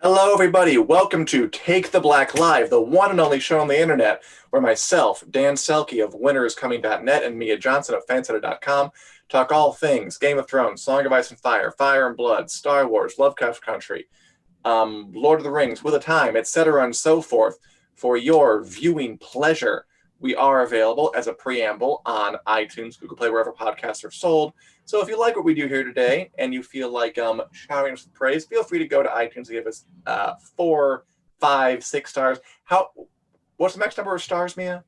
Hello, everybody. Welcome to Take the Black Live, the one and only show on the internet where myself, Dan Selcke of winneriscoming.net, and Mia Johnson of fancenter.com talk all things Game of Thrones, Song of Ice and Fire, Fire and Blood, Star Wars, Lovecraft Country, Lord of the Rings, Wheel of Time, etc., and so forth for your viewing pleasure. We are available as a preamble on iTunes, Google Play, wherever podcasts are sold. So if you like what we do here today and you feel like showering us with praise, feel free to go to iTunes and give us 4, 5, 6 stars. What's the max number of stars, Mia?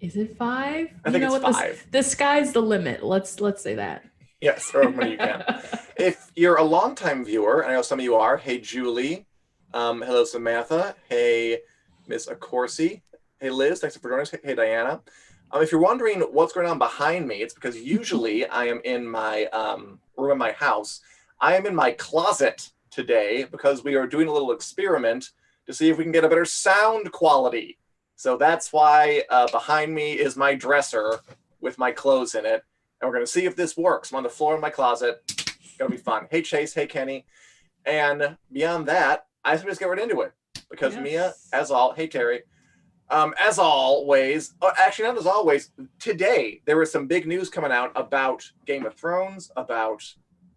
Is it 5? I think it's 5. The sky's the limit. Let's say that. Yes, or as many you can. If you're a longtime viewer, I know some of you are, hey Julie, hello Samantha, hey Miss Acorsi, hey Liz, thanks for joining us, hey Diana. If you're wondering what's going on behind me, it's because usually I am in my room in my house. I am in my closet today because we are doing a little experiment to see if we can get a better sound quality. So that's why behind me is my dresser with my clothes in it. And we're going to see if this works. I'm on the floor in my closet. It's going to be fun. Hey, Chase. Hey, Kenny. And beyond that, I just get right into it. Because Mia, hey, Terry. As always, actually not as always, today there was some big news coming out about Game of Thrones, about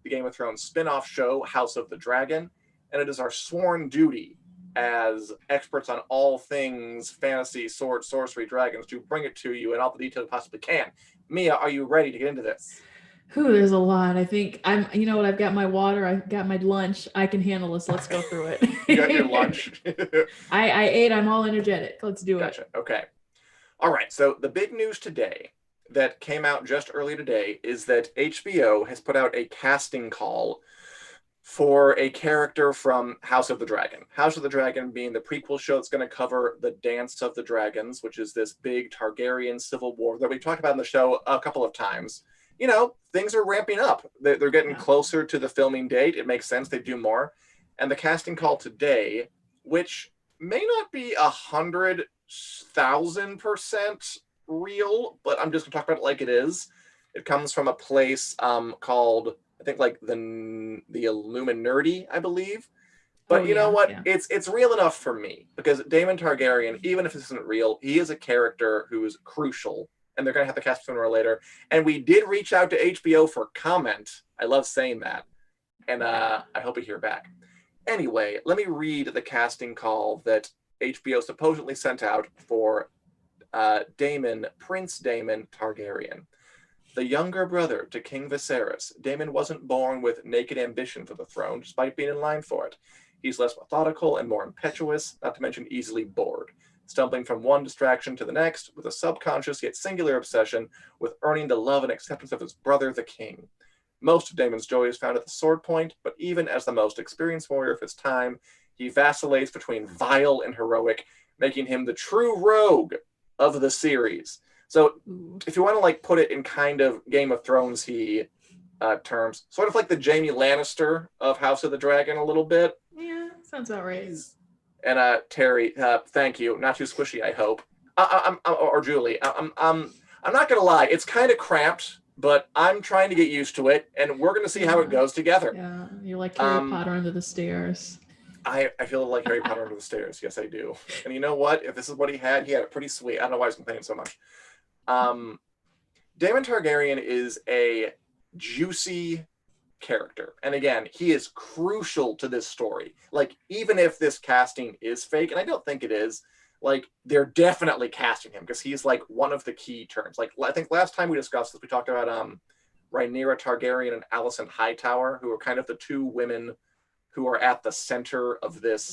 the Game of Thrones spin-off show, House of the Dragon. And it is our sworn duty as experts on all things fantasy, sword, sorcery, dragons, to bring it to you in all the detail we possibly can. Mia, are you ready to get into this? There's a lot. I think you know what? I've got my water. I've got my lunch. I can handle this. Let's go through it. You got your lunch? I ate. I'm all energetic. Let's do Gotcha. it. Okay. All right. So the big news today that came out just early today is that HBO has put out a casting call for a character from House of the Dragon. House of the Dragon being the prequel show that's going to cover the Dance of the Dragons, which is this big Targaryen civil war that we talked about in the show a couple of times. You know, things are ramping up. They're getting closer to the filming date. It makes sense they do more. And the casting call today, which may not be 100,000% real, but I'm just going to talk about it like it is. It comes from a place called, I think, like the Illuminati, I believe. But you know what? Yeah. It's real enough for me because Daemon Targaryen, even if this isn't real, he is a character who is crucial. And they're going to have to cast sooner or later. And we did reach out to HBO for comment. I love saying that. And I hope we hear back. Anyway, let me read the casting call that HBO supposedly sent out for Prince Daemon Targaryen. The younger brother to King Viserys, Daemon wasn't born with naked ambition for the throne, despite being in line for it. He's less methodical and more impetuous, not to mention easily bored, stumbling from one distraction to the next with a subconscious yet singular obsession with earning the love and acceptance of his brother, the king. Most of Daemon's joy is found at the sword point, but even as the most experienced warrior of his time, he vacillates between vile and heroic, making him the true rogue of the series. So if you want to put it in kind of Game of Thrones terms, sort of like the Jaime Lannister of House of the Dragon a little bit. Yeah, sounds about right. And Terry, thank you. Not too squishy, I hope. Or Julie, I'm not gonna lie. It's kind of cramped, but I'm trying to get used to it, and we're gonna see how it goes together. Yeah, you're like Harry Potter under the stairs. I feel like Harry Potter under the stairs. Yes, I do. And you know what? If this is what he had it pretty sweet. I don't know why he's complaining so much. Daemon Targaryen is a juicy character, and again, he is crucial to this story. Even if this casting is fake, and I don't think it is, they're definitely casting him because he's one of the key turns. I think last time we discussed this, we talked about Rhaenyra Targaryen and Alicent Hightower, who are kind of the two women who are at the center of this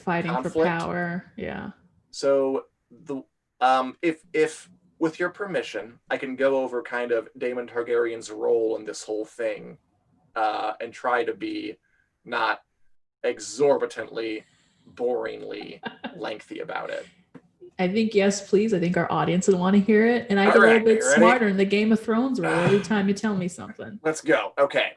fighting conflict. For power. So if with your permission, I can go over kind of Daemon Targaryen's role in this whole thing. And try to be not exorbitantly, boringly lengthy about it. I think yes, please. I think our audience would want to hear it. And I get a little bit smarter in the Game of Thrones role every time you tell me something. Let's go. Okay.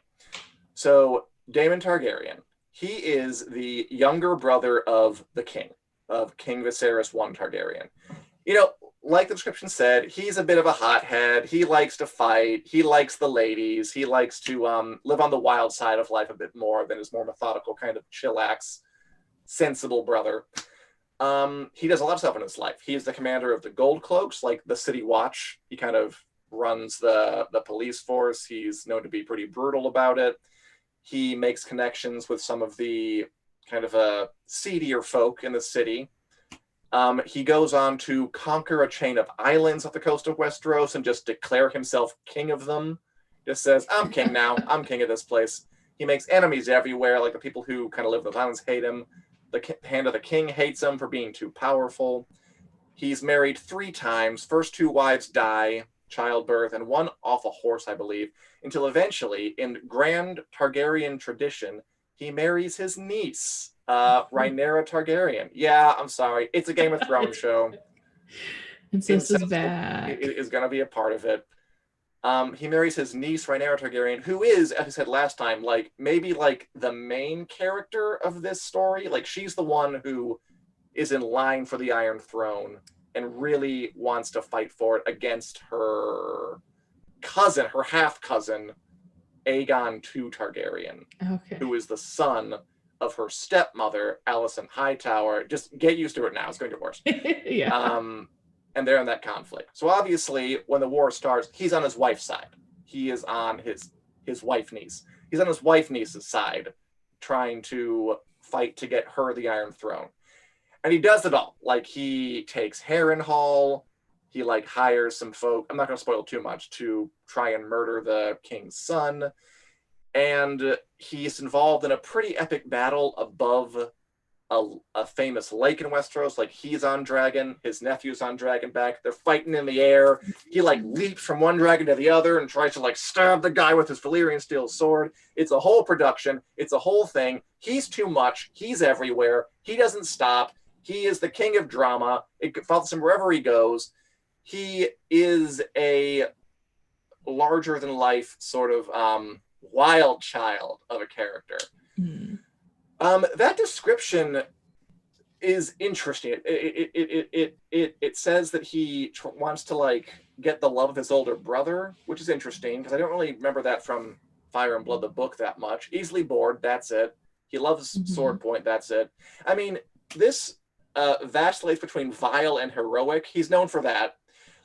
So Daemon Targaryen, he is the younger brother of the king, of King Viserys I Targaryen. You know, like the description said, he's a bit of a hothead. He likes to fight. He likes the ladies. He likes to live on the wild side of life a bit more than his more methodical kind of chillax sensible brother. He does a lot of stuff in his life. He is the commander of the Gold Cloaks, like the City Watch. He kind of runs the police force. He's known to be pretty brutal about it. He makes connections with some of the kind of seedier folk in the city. He goes on to conquer a chain of islands off the coast of Westeros and just declare himself king of them. Just says, I'm king now. I'm king of this place. He makes enemies everywhere. Like the people who kind of live in those islands hate him. The Hand of the King hates him for being too powerful. He's married 3 times. First 2 wives die, childbirth, and 1 off a horse, I believe, until eventually, in grand Targaryen tradition, he marries his niece, Rhaenyra Targaryen. Yeah, I'm sorry. It's a Game of Thrones show. Incest is bad. It is going to be a part of it. He marries his niece, Rhaenyra Targaryen, who is, as I said last time, like maybe like the main character of this story. Like she's the one who is in line for the Iron Throne and really wants to fight for it against her cousin, her half cousin, Aegon II Targaryen, who is the son of her stepmother, Alicent Hightower. Just get used to it now. It's going to get worse. Yeah. And they're in that conflict. So obviously, when the war starts, he's on his wife's side. He is on his wife niece. He's on his wife niece's side, trying to fight to get her the Iron Throne. And he does it all. Like he takes Harrenhal. He like hires some folk. I'm not going to spoil too much to try and murder the king's son. And he's involved in a pretty epic battle above a famous lake in Westeros. Like he's on dragon, his nephew's on dragonback. They're fighting in the air. He like leaps from one dragon to the other and tries to like stab the guy with his Valyrian steel sword. It's a whole production. It's a whole thing. He's too much. He's everywhere. He doesn't stop. He is the king of drama. It follows him wherever he goes. He is a larger than life sort of wild child of a character. That description is interesting. It says that he wants to like get the love of his older brother, which is interesting because I don't really remember that from Fire and Blood, the book, that much. Easily bored, that's it. He loves sword point, that's it. I mean, this vacillates between vile and heroic. He's known for that.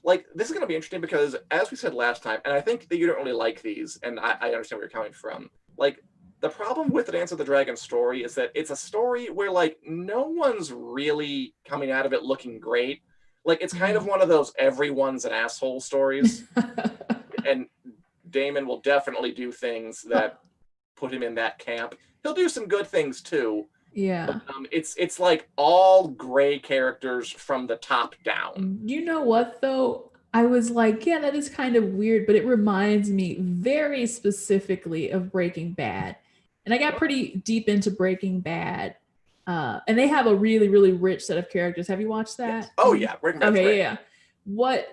Like, this is going to be interesting because, as we said last time, and I think that you don't really like these, and I understand where you're coming from. Like, the problem with the Dance of the Dragon story is that it's a story where, like, no one's really coming out of it looking great. Like, it's kind of one of those everyone's an asshole stories. And Daemon will definitely do things that put him in that camp. He'll do some good things, too. Yeah. But, it's like all gray characters from the top down. You know what, though? I was like, yeah, that is kind of weird, but it reminds me very specifically of Breaking Bad. And I got pretty deep into Breaking Bad. And they have a really, really rich set of characters. Have you watched that? Yes. Oh, yeah. Breaking Bad's okay, great. Yeah. What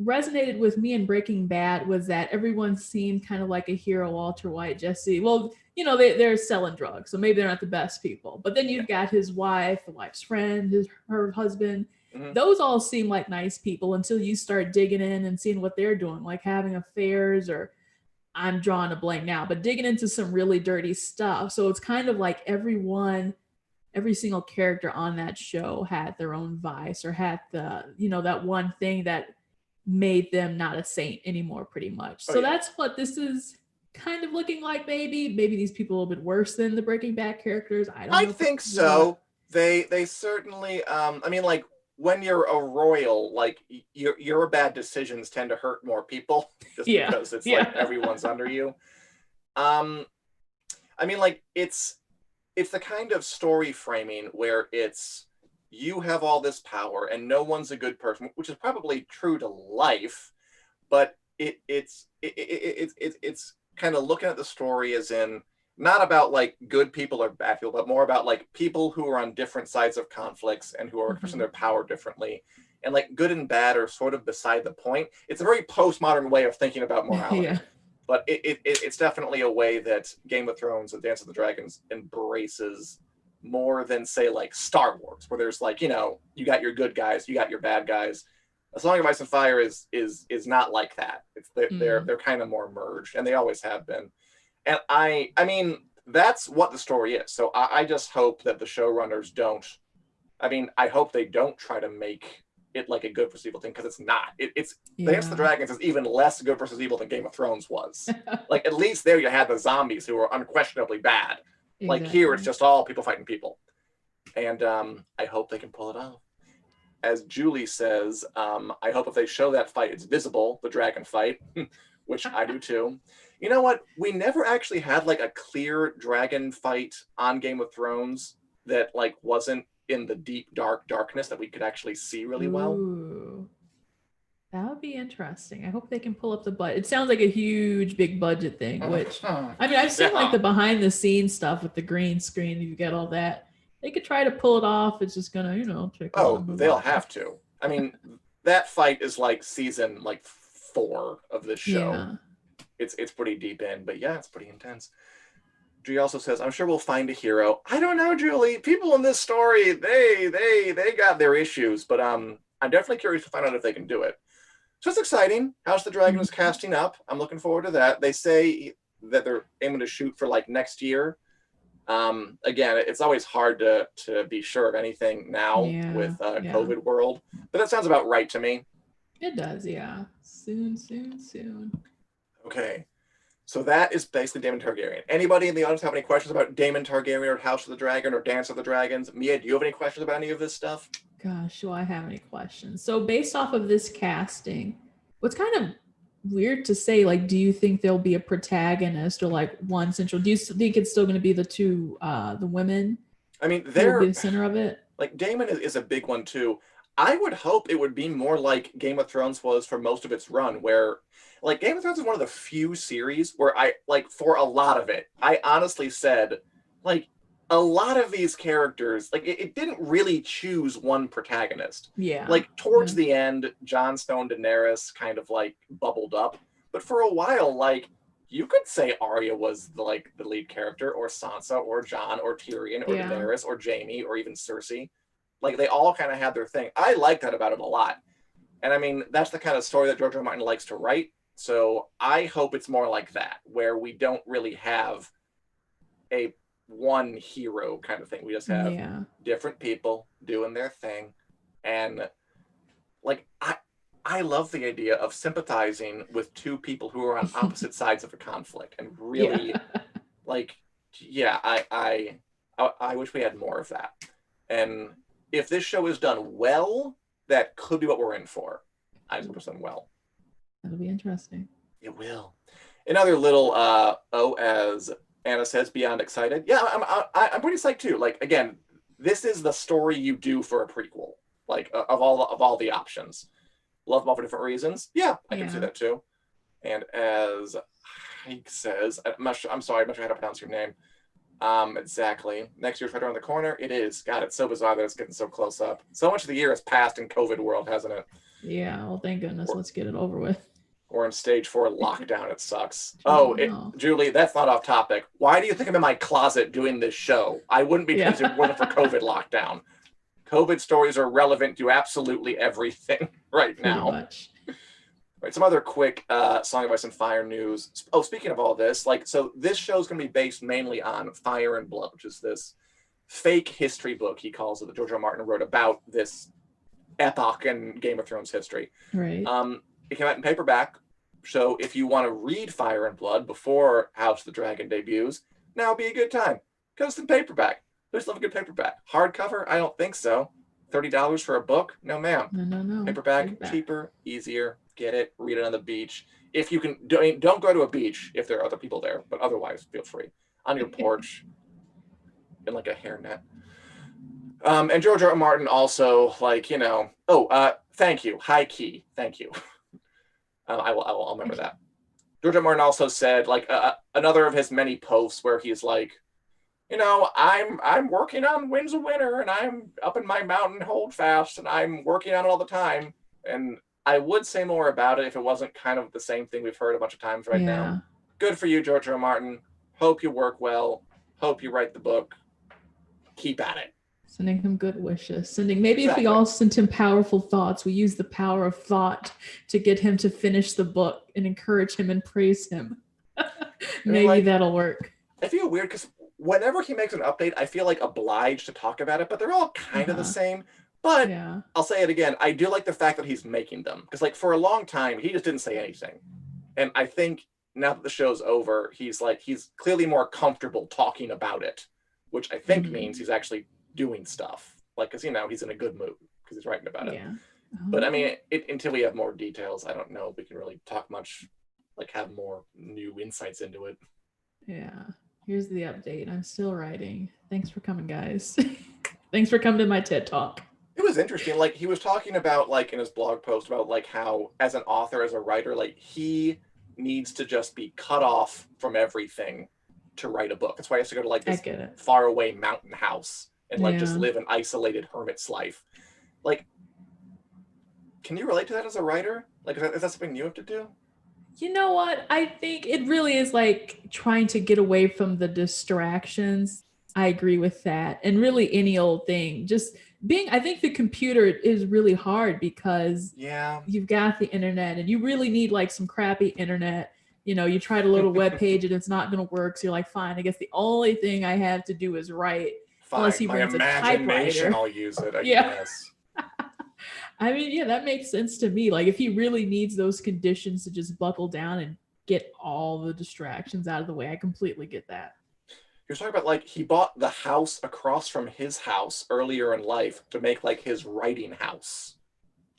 resonated with me in Breaking Bad was that everyone seemed kind of like a hero, Walter White, Jesse. Well, you know, they're selling drugs, so maybe they're not the best people. But then you've got his wife, the wife's friend, her husband. Those all seem like nice people until you start digging in and seeing what they're doing, like having affairs, or I'm drawing a blank now, but digging into some really dirty stuff. So it's kind of like every single character on that show had their own vice or had that one thing that made them not a saint anymore, pretty much. So that's what this is kind of looking like. Maybe these people are a little bit worse than the Breaking Bad characters. I think so. They certainly I mean, like, when you're a royal, like your bad decisions tend to hurt more people just because it's like everyone's under you. I mean, like, it's the kind of story framing where it's you have all this power and no one's a good person, which is probably true to life, but it's kind of looking at the story as in not about like good people or bad people, but more about like people who are on different sides of conflicts and who are expressing their power differently. And like good and bad are sort of beside the point. It's a very postmodern way of thinking about morality. But it's definitely a way that Game of Thrones and Dance of the Dragons embraces more than, say, like Star Wars, where there's like, you know, you got your good guys, you got your bad guys. A Song of Ice and Fire is not like that. They're kind of more merged, and they always have been. And I mean, that's what the story is. So I just hope that the showrunners don't. I mean, I hope they don't try to make it like a good versus evil thing, because it's not. It's Dance of the Dragons is even less good versus evil than Game of Thrones was. Like, at least there you had the zombies who were unquestionably bad. Exactly. Like, here it's just all people fighting people. And I hope they can pull it off. As Julie says, I hope if they show that fight, it's visible, the dragon fight, which I do too. You know what? We never actually had like a clear dragon fight on Game of Thrones that like wasn't in the deep darkness that we could actually see really well. Ooh, that would be interesting. I hope they can pull up the budget. It sounds like a huge, big budget thing, which I mean, I've seen like the behind the scenes stuff with the green screen. You get all that. They could try to pull it off. It's just gonna, take. Oh, they'll have to. I mean, that fight is like season like 4 of this show. Yeah. It's pretty deep in, but yeah, it's pretty intense. Julie also says, I'm sure we'll find a hero. I don't know, Julie. People in this story, they got their issues, but I'm definitely curious to find out if they can do it. So it's exciting. House of the Dragon is casting up. I'm looking forward to that. They say that they're aiming to shoot for like next year. Again, it's always hard to be sure of anything now with COVID world, but that sounds about right to me. It does, yeah. Soon. Okay. So that is basically Daemon Targaryen. Anybody in the audience have any questions about Daemon Targaryen or House of the Dragon or Dance of the Dragons? Mia, do you have any questions about any of this stuff? Gosh, do I have any questions? So based off of this casting, what's kind of weird to say, like, do you think there'll be a protagonist or like one central? Do you think it's still going to be the two, the women? I mean, they'll be the center of it. Like, Daemon is a big one too. I would hope it would be more like Game of Thrones was for most of its run, where like Game of Thrones is one of the few series where I like for a lot of it, I honestly said like a lot of these characters, like it didn't really choose one protagonist. Yeah. Like towards the end, Jon Snow and Daenerys kind of like bubbled up, but for a while, like you could say Arya was the lead character, or Sansa, or Jon, or Tyrion, or Daenerys, or Jaime, or even Cersei. Like they all kind of had their thing. I like that about it a lot. And I mean, that's the kind of story that George R.R. Martin likes to write. So I hope it's more like that, where we don't really have a one hero kind of thing. We just have different people doing their thing. And like, I love the idea of sympathizing with two people who are on opposite sides of a conflict and really I wish we had more of that. And if this show is done well, that could be what we're in for. I just hope it's done well. That'll be interesting. It will. Another little as Anna says, beyond excited. Yeah, I'm pretty psyched too. Like again, this is the story you do for a prequel. Like of all the options. Love them all for different reasons. Yeah, I can see that too. And as Hank says, I'm sorry, I'm not sure how to pronounce your name. Exactly. Next year's right around the corner. It is. God, it's so bizarre that it's getting so close up. So much of the year has passed in COVID world, hasn't it? Yeah. Well, thank goodness. Let's get it over with. We're in stage 4 lockdown. It sucks. Julie, that's not off topic. Why do you think I'm in my closet doing this show? I wouldn't be if it wasn't for COVID lockdown. COVID stories are relevant to absolutely everything right now. Pretty much. Right, some other quick Song of Ice and Fire news. Oh, speaking of all this, so this show is going to be based mainly on Fire and Blood, which is this fake history book, he calls it, that George R. R. Martin wrote about this epoch in Game of Thrones history. Right. It came out in paperback, so if you want to read Fire and Blood before House of the Dragon debuts, now would be a good time, because it's in paperback. Who's love a good paperback? Hardcover? I don't think so. $30 for a book? No, ma'am. No. Paperback, cheaper, easier. Get it, read it on the beach. If you can, don't go to a beach if there are other people there, but otherwise, feel free. On your porch, in like a hairnet. And George R. R. Martin also, thank you. High key. Thank you. I'll remember that. George R. R. Martin also said, another of his many posts where he's like, I'm working on Winds of Winter, and I'm up in my mountain holdfast, and I'm working on it all the time. And I would say more about it if it wasn't kind of the same thing we've heard a bunch of times now. Good for you, George R. R. Martin. Hope you work well. Hope you write the book. Keep at it. Sending him good wishes. If we all sent him powerful thoughts, we use the power of thought to get him to finish the book and encourage him and praise him. Maybe that'll work. I feel weird because whenever he makes an update, I feel like obliged to talk about it, but they're all kind of the same. But Yeah. I'll say it again. I do like the fact that he's making them because, like, for a long time, he just didn't say anything. And I think now that the show's over, he's clearly more comfortable talking about it, which I think means he's actually doing stuff. Like, because, he's in a good mood because he's writing about it. Yeah. But I mean, until we have more details, I don't know if we can really talk much, like have more new insights into it. Yeah. Here's the update. I'm still writing. Thanks for coming, guys. Thanks for coming to my TED Talk. It was interesting. Like, he was talking about, like, in his blog post about, like, how as an author, as a writer, like, he needs to just be cut off from everything to write a book. That's why he has to go to, like, this faraway mountain house and, like, just live an isolated hermit's life. Like, can you relate to that as a writer? Like, is that something you have to do? You know what? I think it really is like trying to get away from the distractions. I agree with that. And really any old thing. Just I think the computer is really hard because you've got the internet and you really need like some crappy internet. You try to load a web page and it's not going to work. So you're like, fine, I guess the only thing I have to do is write. Fine, unless he brings a typewriter. I'll use it, I guess. I mean, yeah, that makes sense to me. Like, if he really needs those conditions to just buckle down and get all the distractions out of the way, I completely get that. You're talking about, like, he bought the house across from his house earlier in life to make, like, his writing house.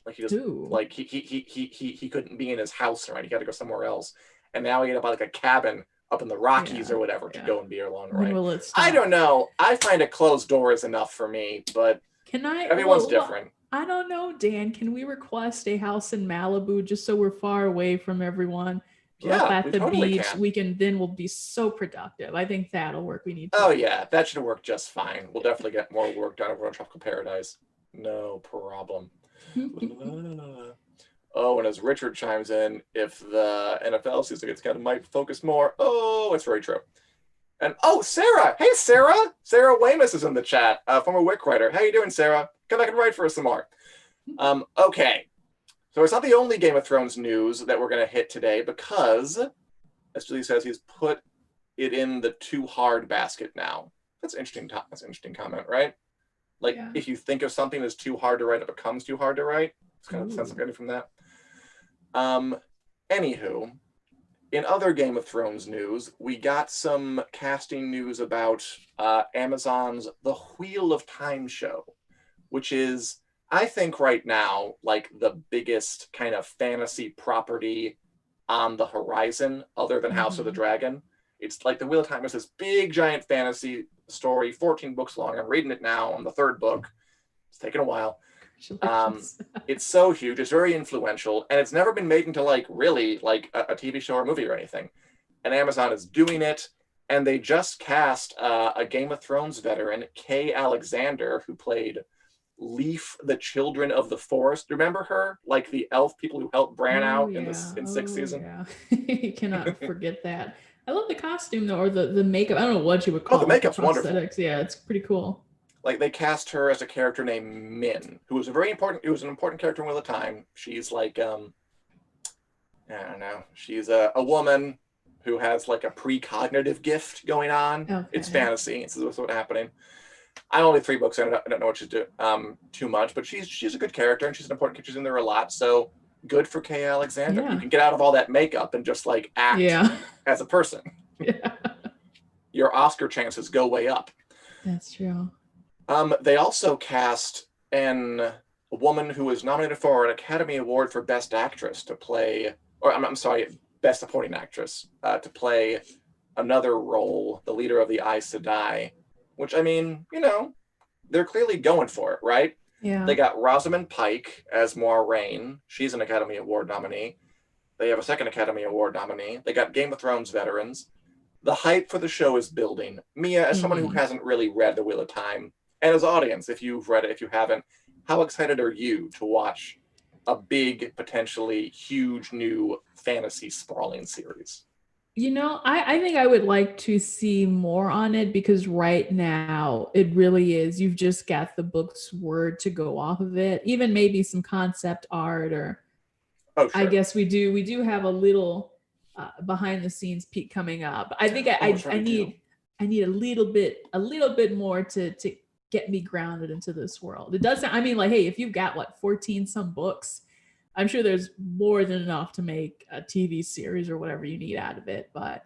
Like, he just, like, he couldn't be in his house, right? He had to go somewhere else. And now he had to buy, like, a cabin up in the Rockies or whatever to go and be alone, right? I don't know. I find a closed door is enough for me, but everyone's different. I don't know, Dan. Can we request a house in Malibu just so we're far away from everyone? Up at the beach. We'll be so productive. I think that'll work. We need to. Oh, yeah. That should work just fine. We'll definitely get more work done over on Tropical Paradise. No problem. Oh, and as Richard chimes in, if the NFL season gets kind of might focus more. Oh, it's very true. And Sarah. Hey, Sarah. Sarah Weymouth is in the chat, former Wick writer. How you doing, Sarah? Come back and write for us some more. Okay. So it's not the only Game of Thrones news that we're going to hit today because, as Julie says, he's put it in the too hard basket now. That's interesting. That's an interesting comment, right? Like, if you think of something as too hard to write, it becomes too hard to write. It's kind of the sense I'm getting from that. Anywho, in other Game of Thrones news, we got some casting news about Amazon's The Wheel of Time show, which is, I think right now, like the biggest kind of fantasy property on the horizon other than House of the Dragon. It's like The Wheel of Time is this big, giant fantasy story, 14 books long. I'm reading it now on the third book. It's taken a while. It's so huge. It's very influential. And it's never been made into like really like a TV show or movie or anything. And Amazon is doing it. And they just cast a Game of Thrones veteran, Kay Alexander, who played Leaf, the Children of the Forest. Remember her? Like the elf people who helped Bran out in sixth season? Yeah, you cannot forget that. I love the costume though, or the makeup. I don't know what you would call it. The makeup's wonderful. Yeah, it's pretty cool. Like they cast her as a character named Min, who was an important character in Wheel of Time. She's like, I don't know. She's a woman who has like a precognitive gift going on. Okay. It's fantasy. This is what's happening. I'm only 3 books in. I don't know what she's doing too much, but she's a good character and she's an important character. She's in there a lot. So good for Kay Alexander. Yeah. You can get out of all that makeup and just like act as a person. Yeah. Your Oscar chances go way up. That's true. They also cast a woman who was nominated for an Academy Award for Best Actress to play, or I'm sorry, Best Supporting Actress to play another role, the leader of the Aes Sedai. Which, I mean, they're clearly going for it, right? Yeah. They got Rosamund Pike as Moiraine. She's an Academy Award nominee. They have a second Academy Award nominee. They got Game of Thrones veterans. The hype for the show is building. Mia, as someone who hasn't really read The Wheel of Time, and as audience, if you've read it, if you haven't, how excited are you to watch a big, potentially huge new fantasy sprawling series? I think I would like to see more on it because right now it really is. You've just got the book's word to go off of it. Even maybe some concept art or sure. I guess we do have a little behind the scenes peek coming up. I think I I need a little bit more to get me grounded into this world. It doesn't, I mean, like, hey, if you've got what, 14 some books, I'm sure there's more than enough to make a TV series or whatever you need out of it. But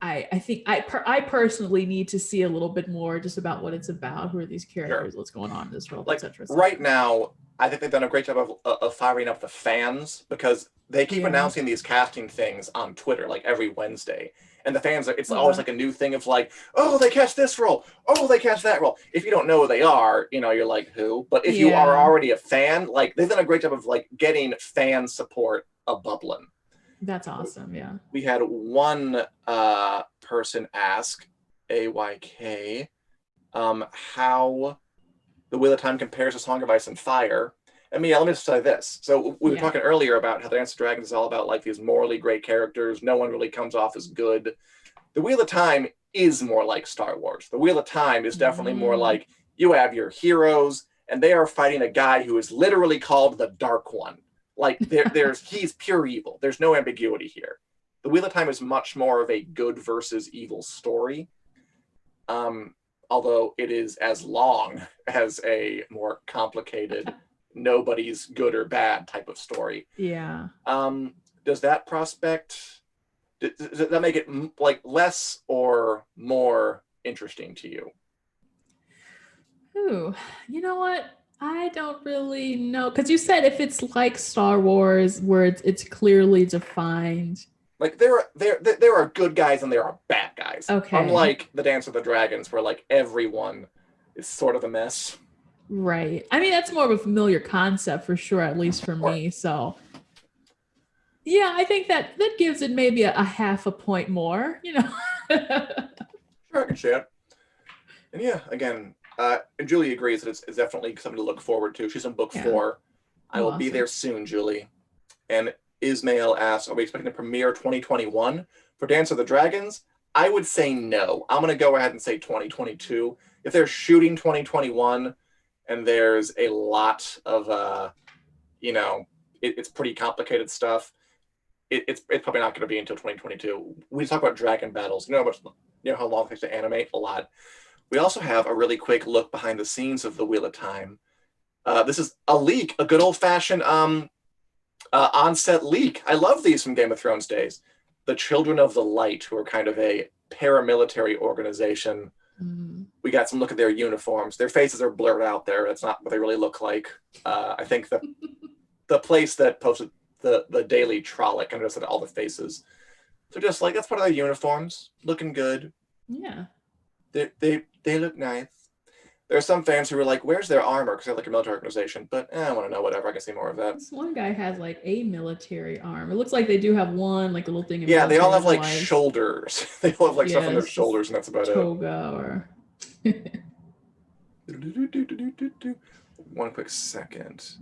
I think I personally need to see a little bit more just about what it's about, who are these characters, what's going on in this world, Like etc. right now, I think they've done a great job of firing up the fans because they keep announcing these casting things on Twitter like every Wednesday. And the fans are, it's always like a new thing of like, oh, they cast this role. Oh, they cast that role. If you don't know who they are, you know, you're like, who? But if you are already a fan, like they've done a great job of like getting fan support a bubbling. That's awesome. Yeah. We had one person ask, AYK, how the Wheel of Time compares to Song of Ice and Fire. And Mia, let me just say this. So we were talking earlier about how the Dance of Dragons is all about like these morally great characters. No one really comes off as good. The Wheel of Time is more like Star Wars. The Wheel of Time is definitely more like you have your heroes and they are fighting a guy who is literally called the Dark One. Like he's pure evil. There's no ambiguity here. The Wheel of Time is much more of a good versus evil story. Although it is as long as a more complicated, nobody's good or bad type of story. Yeah. Does that prospect, does that make it like less or more interesting to you? Ooh, you know what? I don't really know. Because you said if it's like Star Wars, where it's clearly defined. Like there are good guys and there are bad guys. Okay. Unlike the Dance of the Dragons, where like everyone is sort of a mess. Right. I mean, that's more of a familiar concept for sure, at least for me. So yeah, I think that gives it maybe a half a point more, you know. Sure, I can see it. And yeah, again, and Julie agrees that it's definitely something to look forward to. She's in book 4. I will be there soon, Julie. And Ismail asks, are we expecting to premiere 2021 for Dance of the Dragons? I would say no. I'm going to go ahead and say 2022. If they're shooting 2021 and there's a lot of, you know, it's pretty complicated stuff, it's probably not going to be until 2022. We talk about dragon battles. You know how long it takes to animate? A lot. We also have a really quick look behind the scenes of the Wheel of Time. This is a leak, a good old-fashioned on-set leak. I love these from Game of Thrones days. The Children of the Light, who are kind of a paramilitary organization. We got some look at their uniforms. Their faces are blurred out there. That's not what they really look like. I think the place that posted the Daily Trollic kind of just said all the faces. So just like, that's part of their uniforms. Looking good. Yeah. They look nice. There are some fans who were like, where's their armor? Because they're like a military organization. But I want to know, whatever. I can see more of that. This one guy has like a military arm. It looks like they do have one, like a little thing. Yeah, they all have like shoulders. They all have like stuff on their shoulders, and that's about toga it. One quick second.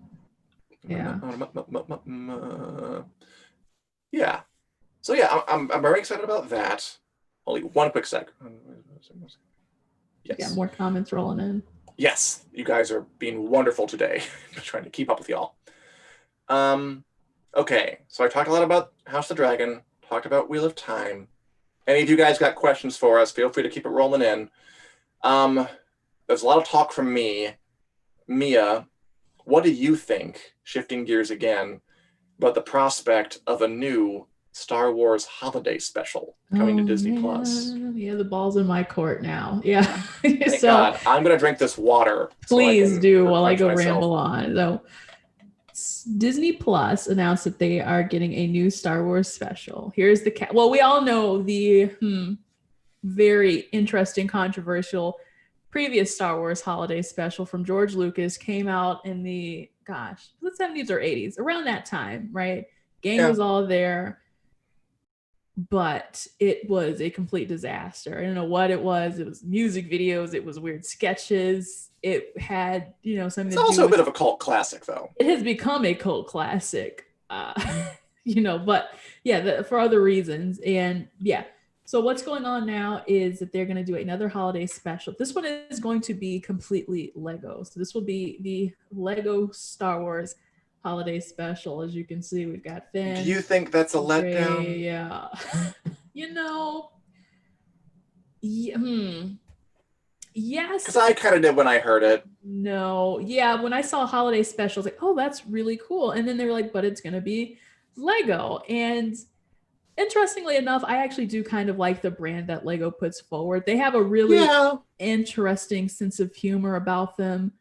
Yeah. Yeah. So yeah, I'm very excited about that. Only one quick second. Yes. Got more comments rolling in. Yes, you guys are being wonderful today. I'm trying to keep up with y'all. Okay, so I talked a lot about House of the Dragon, talked about Wheel of Time. Any of you guys got questions for us, feel free to keep it rolling in. There's a lot of talk from me. Mia, what do you think, shifting gears again, about the prospect of a new Star Wars holiday special coming to Disney Plus? Yeah, the ball's in my court now. Yeah. Thank God. I'm going to drink this water. Please do while I go ramble on. So Disney Plus announced that they are getting a new Star Wars special. Here's the well, we all know the very interesting, controversial previous Star Wars holiday special from George Lucas came out in the 70s or 80s, around that time, right? Gang was all there, but it was a complete disaster. I don't know what it was. It was music videos. It was weird sketches. It had, something. It's also a bit of a cult classic, though. It has become a cult classic, but yeah, for other reasons. And yeah, so what's going on now is that they're going to do another holiday special. This one is going to be completely Lego. So this will be the Lego Star Wars holiday special. As you can see, we've got Finn. Do you think that's a letdown? Yeah. Yes. Because I kind of did when I heard it. No. Yeah, when I saw holiday specials, like, oh, that's really cool. And then they were like, but it's gonna be Lego. And interestingly enough, I actually do kind of like the brand that Lego puts forward. They have a really interesting sense of humor about them,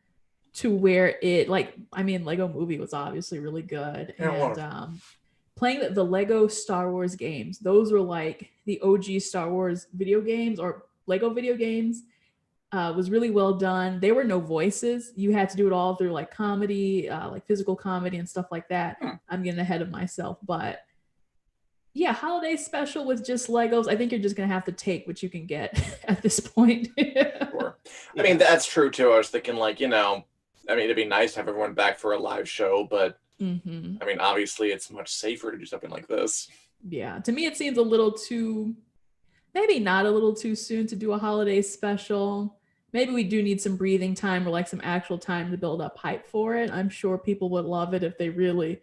to where it, like, I mean, Lego Movie was obviously really good. And playing the Lego Star Wars games, those were like the OG Star Wars video games, or Lego video games. Was really well done. There were no voices. You had to do it all through like comedy, like physical comedy and stuff like that. I'm getting ahead of myself, but yeah, holiday special with just Legos. I think you're just gonna have to take what you can get at this point. Sure. I mean, that's true too. I was thinking, like, I mean, it'd be nice to have everyone back for a live show, but I mean, obviously, it's much safer to do something like this. Yeah, to me, it seems a little too, maybe not a little too soon to do a holiday special. Maybe we do need some breathing time, or like some actual time to build up hype for it. I'm sure people would love it if they really,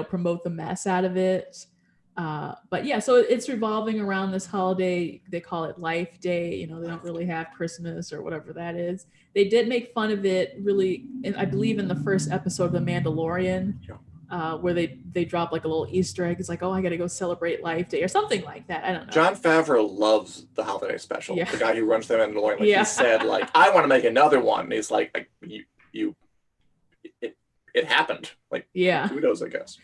promote the mess out of it. But yeah, so it's revolving around this holiday. They call it Life Day. They don't really have Christmas or whatever that is. They did make fun of it, really, I believe, in the first episode of The Mandalorian, where they drop like a little Easter egg. It's like, oh, I got to go celebrate Life Day or something like that. I don't know. Jon Favreau loves the holiday special. Yeah. The guy who runs The Mandalorian, he said, like, I want to make another one. And he's like it happened. Like, kudos, I guess.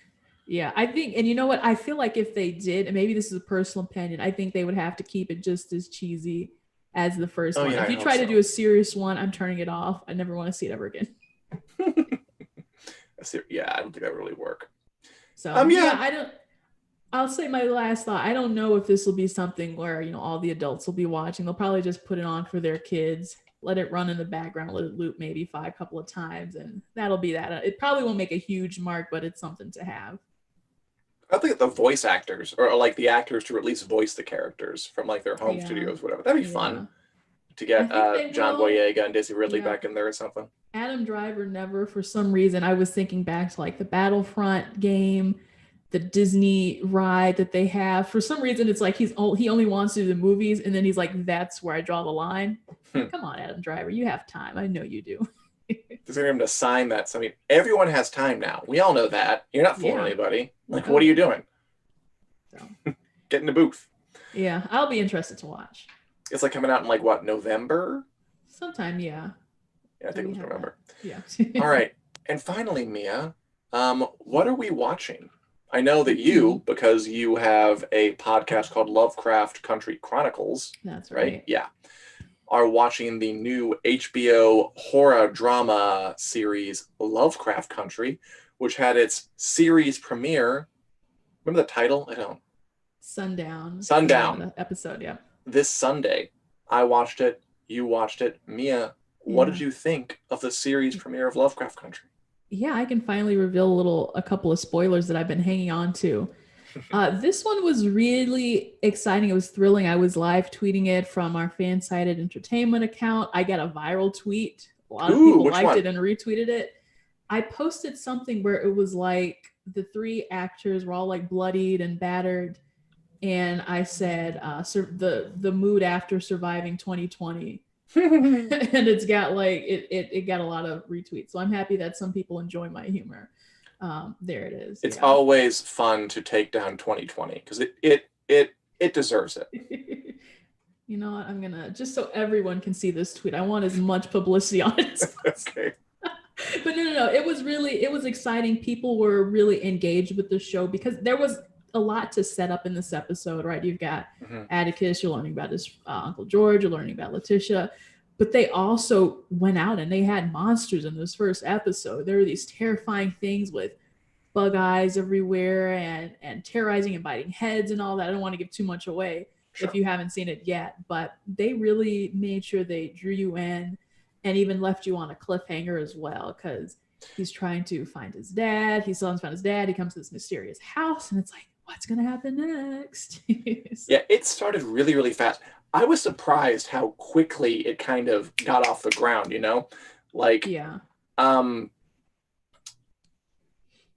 Yeah, I think, and you know what? I feel like if they did, and maybe this is a personal opinion, I think they would have to keep it just as cheesy as the first one. Yeah, if you try to do a serious one, I'm turning it off. I never want to see it ever again. Yeah, I don't think that would really work. So I'll say my last thought. I don't know if this will be something where, all the adults will be watching. They'll probably just put it on for their kids, let it run in the background, let it loop maybe 5 couple of times, and that'll be that. It probably won't make a huge mark, but it's something to have. I think the voice actors, or like the actors to at least voice the characters from like their home studios, whatever. That'd be fun to get John Boyega and Daisy Ridley back in there or something. Adam Driver never, for some reason, I was thinking back to like the Battlefront game, the Disney ride that they have. For some reason, it's like he only wants to do the movies, and then he's like, that's where I draw the line. Come on, Adam Driver, you have time. I know you do. Just getting him to sign that. So, I mean, everyone has time now. We all know that. You're not fooling anybody. Like, what are you doing? So. Get in the booth. Yeah, I'll be interested to watch. It's like coming out in like what, November? Sometime, yeah. Yeah, I think it was November. Yeah. All right. And finally, Mia, what are we watching? I know that you, because you have a podcast called Lovecraft Country Chronicles. That's right. Yeah. Are watching the new HBO horror drama series Lovecraft Country, which had its series premiere. Remember the title? I don't. Sundown. The episode, yeah. This Sunday. I watched it. You watched it. Mia, what did you think of the series premiere of Lovecraft Country? Yeah, I can finally reveal a couple of spoilers that I've been hanging on to. This one was really exciting. It was thrilling. I was live tweeting it from our Fan-Sided Entertainment account. I got a viral tweet. A lot of people liked it and retweeted it. I posted something where it was like the 3 actors were all like bloodied and battered. And I said, the mood after surviving 2020. And it's got like, it got a lot of retweets. So I'm happy that some people enjoy my humor. There it is. It's always fun to take down 2020 because it deserves it. You know what? I'm gonna, just so everyone can see this tweet, I want as much publicity on it as possible. Okay. But no. It was exciting. People were really engaged with the show because there was a lot to set up in this episode, right? You've got Atticus, you're learning about his Uncle George, you're learning about Letitia. But they also went out and they had monsters in this first episode. There were these terrifying things with bug eyes everywhere and terrorizing and biting heads and all that. I don't want to give too much away if you haven't seen it yet, but they really made sure they drew you in and even left you on a cliffhanger as well, because he's trying to find his dad. He still hasn't found his dad. He comes to this mysterious house and it's like, what's going to happen next? Yeah, it started really, really fast. I was surprised how quickly it kind of got off the ground, Like,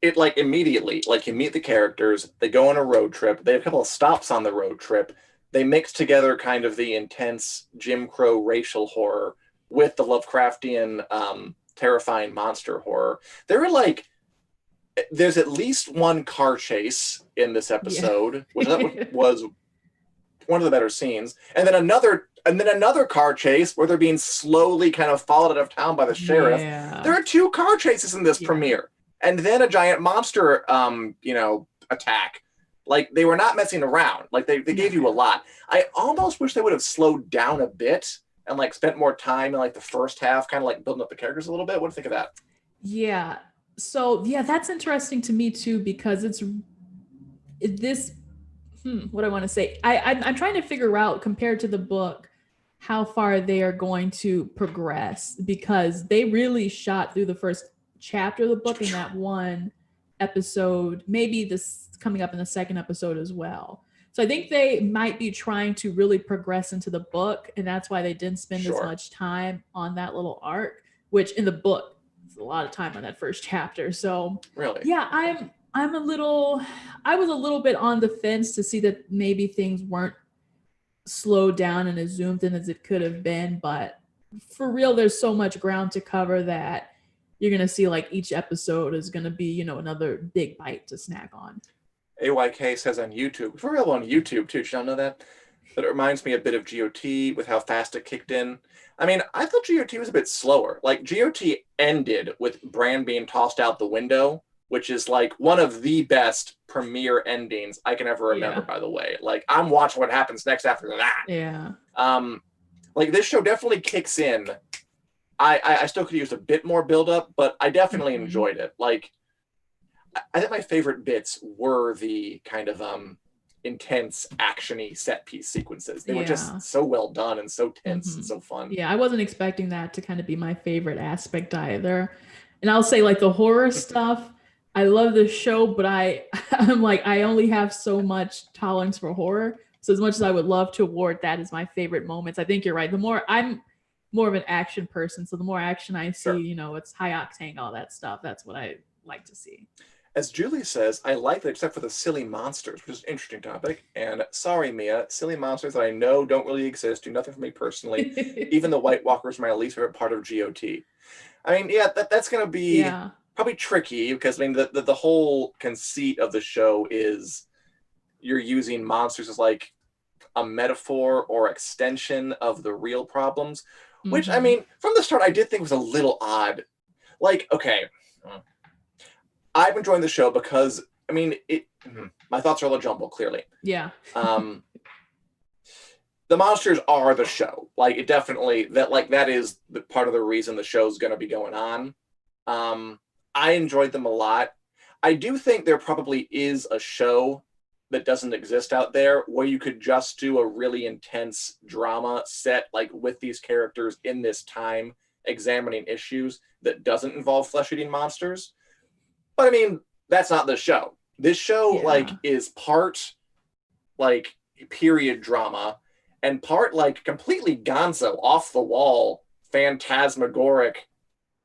it like immediately, like you meet the characters, they go on a road trip, they have a couple of stops on the road trip, they mix together kind of the intense Jim Crow racial horror with the Lovecraftian terrifying monster horror. There are like, there's at least one car chase in this episode, which I thought was one of the better scenes, and then another car chase where they're being slowly kind of followed out of town by the sheriff. There are 2 car chases in this premiere, and then a giant monster attack. Like, they were not messing around. Like, they gave you a lot. I almost wish they would have slowed down a bit and like spent more time in like the first half, kind of like building up the characters a little bit. What do you think of that? Yeah. So yeah, that's interesting to me too, because what I want to say. I'm trying to figure out, compared to the book, how far they are going to progress, because they really shot through the first chapter of the book in that one episode, maybe this coming up in the second episode as well. So I think they might be trying to really progress into the book, and that's why they didn't spend as much time on that little arc, which in the book is a lot of time on that first chapter. So really, yeah, I was a little bit on the fence to see that maybe things weren't slowed down and as zoomed in as it could have been, but for real, there's so much ground to cover that you're going to see like each episode is going to be, another big bite to snack on. AYK says on YouTube, for real on YouTube too, did you not know that? But it reminds me a bit of GOT with how fast it kicked in. I mean, I thought GOT was a bit slower. Like, GOT ended with Bran being tossed out the window, which is like one of the best premiere endings I can ever remember, by the way. Like, I'm watching what happens next after that. Yeah. Like, this show definitely kicks in. I still could use a bit more build-up, but I definitely enjoyed it. Like, I think my favorite bits were the kind of intense, action-y set-piece sequences. They were just so well done and so tense and so fun. Yeah, I wasn't expecting that to kind of be my favorite aspect either. And I'll say, like, the horror stuff, I love the show, but I'm like, I only have so much tolerance for horror. So as much as I would love to award that as my favorite moments, I think you're right. I'm more of an action person, so the more action I see, it's high octane, all that stuff. That's what I like to see. As Julie says, I like it except for the silly monsters, which is an interesting topic. And sorry, Mia, silly monsters that I know don't really exist, do nothing for me personally. Even the White Walkers are my least favorite part of GOT. I mean, yeah, that's going to be probably tricky, because I mean, the whole conceit of the show is you're using monsters as like a metaphor or extension of the real problems, which, I mean, from the start, I did think was a little odd. Like, okay, I'm enjoying the show because, I mean, my thoughts are a little jumbled, clearly. Yeah. The monsters are the show. Like, it definitely, that is the part of the reason the show's going to be going on. I enjoyed them a lot. I do think there probably is a show that doesn't exist out there where you could just do a really intense drama set, like with these characters in this time, examining issues that doesn't involve flesh-eating monsters. But I mean, that's not the show. This show, like, is part, like, period drama and part, like, completely gonzo, off-the-wall, phantasmagoric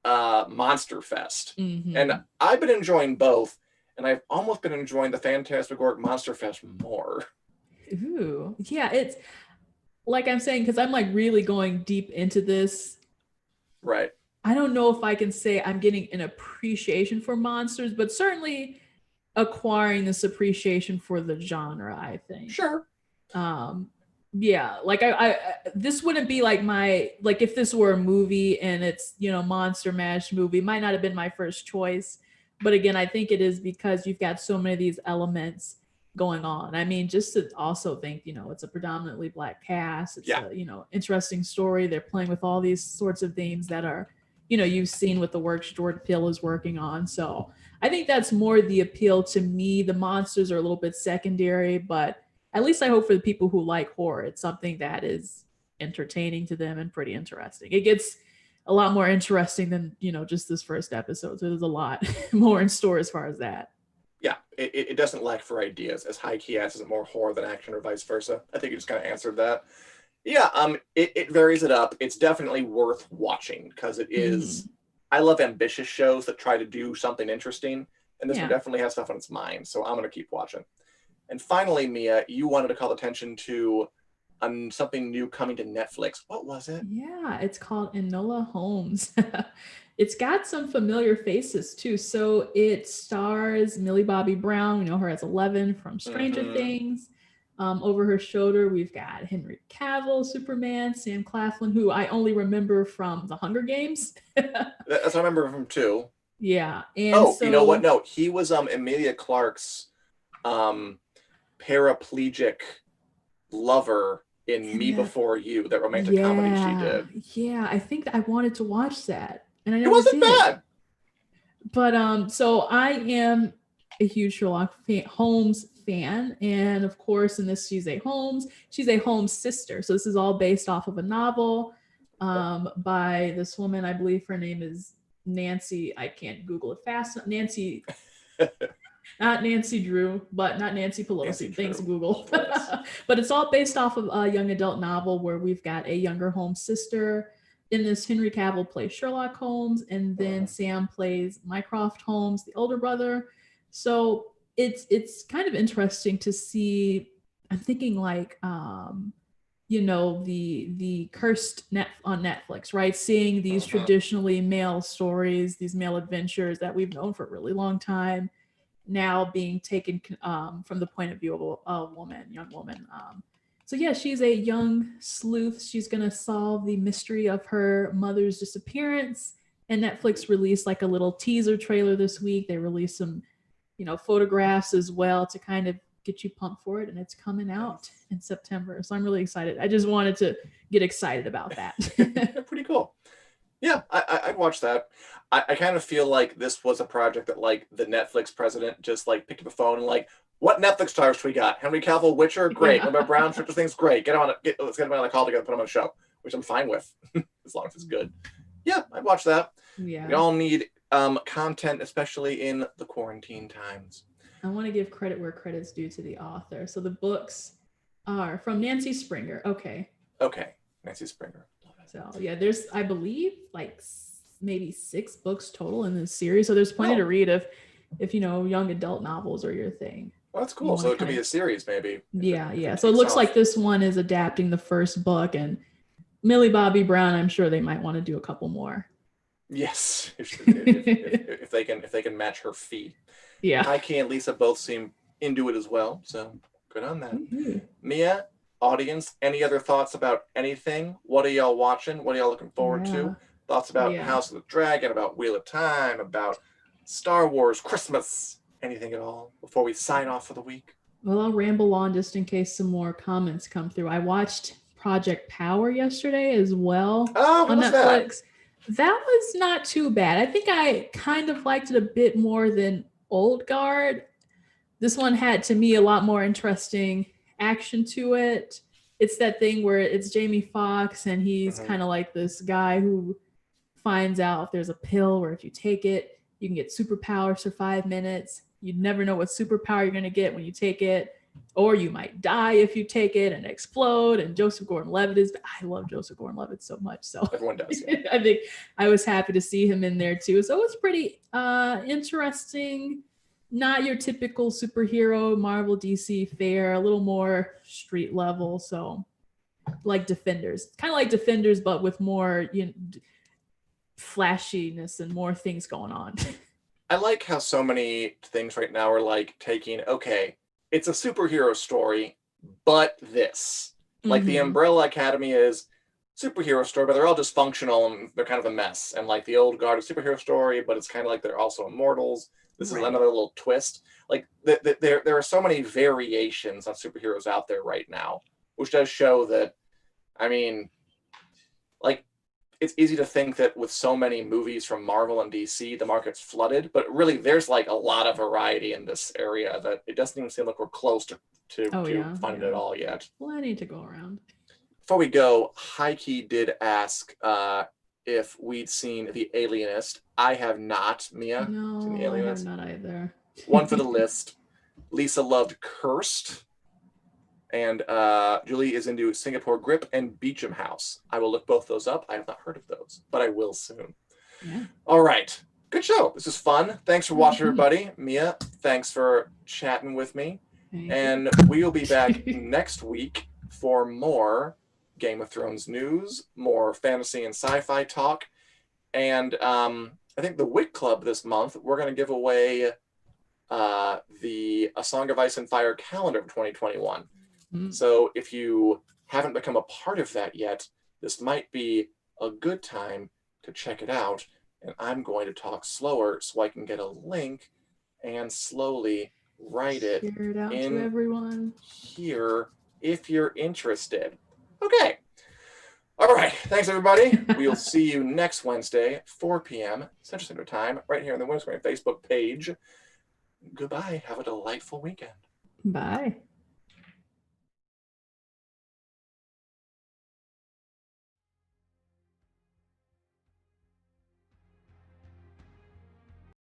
monster fest. And I've been enjoying both, and I've almost been enjoying the phantasmagoric monster fest more. Ooh. Yeah, it's, like I'm saying, because I'm, like, really going deep into this. Right. I don't know if I can say I'm getting an appreciation for monsters, but certainly acquiring this appreciation for the genre, I think. Sure. Yeah, like I this wouldn't be like like if this were a movie and it's, Monster Mash movie, might not have been my first choice. But again, I think it is because you've got so many of these elements going on. I mean, just to also think, it's a predominantly Black cast. It's a, interesting story. They're playing with all these sorts of themes that are, you've seen with the works Jordan Peele is working on. So I think that's more the appeal to me. The monsters are a little bit secondary, but at least I hope for the people who like horror, it's something that is entertaining to them and pretty interesting. It gets a lot more interesting than, just this first episode. So there's a lot more in store as far as that. Yeah, it doesn't lack for ideas. As high key as is it more horror than action or vice versa? I think you just kind of answered that. Yeah, it varies it up. It's definitely worth watching because it is. I love ambitious shows that try to do something interesting, and this one definitely has stuff on its mind. So I'm going to keep watching. And finally, Mia, you wanted to call attention to something new coming to Netflix. What was it? Yeah, it's called Enola Holmes. It's got some familiar faces too. So it stars Millie Bobby Brown. We know her as Eleven from Stranger Things. Over her shoulder, we've got Henry Cavill, Superman, Sam Claflin, who I only remember from The Hunger Games. That's what I remember from too. Yeah, and you know what? No, he was Emilia Clarke's paraplegic lover in Me Before You, that romantic comedy she did. Yeah, I think I wanted to watch that, and I never It wasn't did. bad. But so I am a huge Sherlock Holmes fan, and of course, in this, she's a Holmes sister. So this is all based off of a novel by this woman. I believe her name is Nancy. I can't Google it fast. Nancy. Not Nancy Drew, but not Nancy Pelosi. Nancy Thanks, Google. But it's all based off of a young adult novel where we've got a younger Holmes sister. In this, Henry Cavill plays Sherlock Holmes, and then Sam plays Mycroft Holmes, the older brother. So it's kind of interesting to see. I'm thinking like the Cursed on Netflix, right? Seeing these traditionally male stories, these male adventures that we've known for a really long time, now being taken from the point of view of a young woman. So yeah, she's a young sleuth. She's gonna solve the mystery of her mother's disappearance. And Netflix released like a little teaser trailer this week. They released some, photographs as well to kind of get you pumped for it. And it's coming out in September. So I'm really excited. I just wanted to get excited about that. Pretty cool. Yeah, I'd watch that. I kind of feel like this was a project that like the Netflix president just like picked up the phone and like, what Netflix stars we got? Henry Cavill, Witcher, great. What about Brown, Stranger Things, great. Let's get him on a call together, put him on a show, which I'm fine with, as long as it's good. Yeah, I'd watch that. Yeah. We all need content, especially in the quarantine times. I want to give credit where credit's due to the author. So the books are from Nancy Springer. Okay, Nancy Springer. So yeah, there's, I believe, like maybe 6 books total in this series. So there's plenty to read if young adult novels are your thing. Well, that's cool. So it could be a series, maybe. Yeah. So it looks like this one is adapting the first book, and Millie Bobby Brown, I'm sure they might want to do a couple more. Yes, if they can match her fee. Yeah. Heike and Lisa both seem into it as well, so good on that. Mm-hmm. Mia, audience, any other thoughts about anything? What are y'all watching? What are y'all looking forward to? Thoughts about House of the Dragon, about Wheel of Time, about Star Wars, Christmas, anything at all before we sign off for the week? Well, I'll ramble on just in case some more comments come through. I watched Project Power yesterday as well on Netflix. That was not too bad. I think I kind of liked it a bit more than Old Guard. This one had, to me, a lot more interesting action to it. It's that thing where it's Jamie Foxx, and he's kind of like this guy who finds out if there's a pill where if you take it, you can get superpowers for 5 minutes. You'd never know what superpower you're going to get when you take it, or you might die if you take it and explode. And Joseph Gordon-Levitt I love Joseph Gordon-Levitt so much. So everyone does. Yeah. I think I was happy to see him in there too. So it was pretty interesting. Not your typical superhero Marvel DC fare, a little more street level. So like Defenders, kind of like Defenders, but with more flashiness and more things going on. I like how so many things right now are like taking, it's a superhero story, but this. Like the Umbrella Academy is superhero story, but they're all dysfunctional and they're kind of a mess. And like the Old Guard is superhero story, but it's kind of like they're also immortals. This is another little twist. Like there are so many variations on superheroes out there right now, which does show that, I mean, like, it's easy to think that with so many movies from Marvel and DC, the market's flooded, but really there's like a lot of variety in this area that it doesn't even seem like we're close to finding it all yet. Well, I need to go around. Before we go, Heike did ask if we'd seen The Alienist. I have not, Mia. No, seen The Alienist. I have not either. One for the list. Lisa loved Cursed. And Julie is into Singapore Grip and Beecham House. I will look both those up. I have not heard of those, but I will soon. Yeah. All right. Good show. This is fun. Thanks for watching, everybody. Mia, thanks for chatting with me. And we will be back next week for more Game of Thrones news, more fantasy and sci-fi talk. And I think the Wit Club this month, we're going to give away the A Song of Ice and Fire calendar of 2021. Mm. So if you haven't become a part of that yet, this might be a good time to check it out. And I'm going to talk slower so I can get a link and slowly write it Share it out in to everyone here if you're interested. Okay. All right. Thanks, everybody. We'll see you next Wednesday, 4 p.m. Central Standard Time, right here on the Winter Screen Facebook page. Goodbye. Have a delightful weekend. Bye.